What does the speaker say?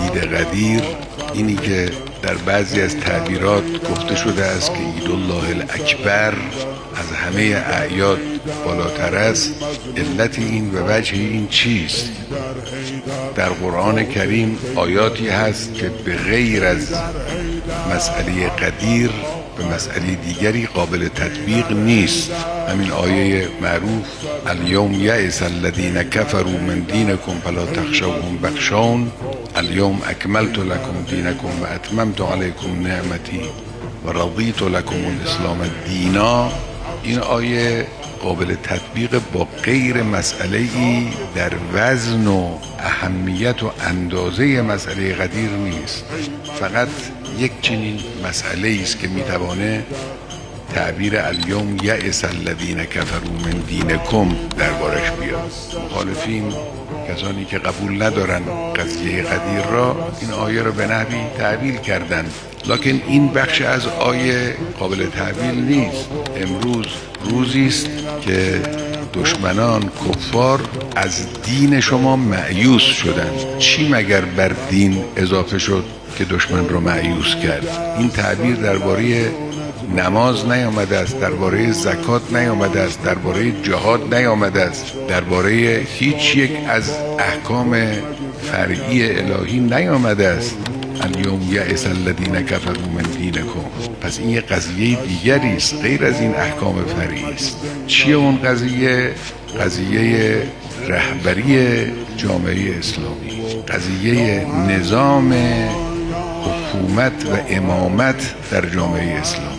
عید قدیر، اینی که در بعضی از تعبیرات گفته شده است که عید الله الاکبر از همه اعیاد بالاتر است، علت این و وجه این چیست؟ در قرآن کریم آیاتی هست که به غیر از مسئله قدیر به مسئله دیگری قابل تطبیق نیست. همین آیه معروف الیوم یئس الذین کفروا من دینکم فلا تخشوهم واخشون الیوم اکملت لکم دینکم و اتممت علیکم نعمتی و رضیت لکم الاسلام دینا. این آیه قابل تطبیق با غیر مسئله ای در وزن و اهمیت و اندازه مسئله قدیر نیست. فقط یک چنین مسئله است که میتوانه تعبیر الیوم یئس الذین کفروا من دینکم دربارش بیاد. مخالفین، کسانی که قبول ندارن قضیه قدیر را، این آیه را به نحوی تعبیل کردن، لکن این بخش از آیه قابل تعبیل نیست. امروز روزی است که دشمنان کفار از دین شما مایوس شدند. چی مگر بر دین اضافه شد که دشمن را مایوس کرد؟ این تعبیر درباره نماز نیامده است، درباره زکات نیامده است، درباره جهاد نیامده است، درباره هیچ یک از احکام فرعی الهی نیامده است. الیوم یئس الذین کفروا من دینکم. پس این یه قضیه دیگری است، غیر از این احکام فرعی است. چیه اون قضیه؟ قضیه رهبری جامعه اسلامی، قضیه نظام حکومت و امامت در جامعه اسلامی.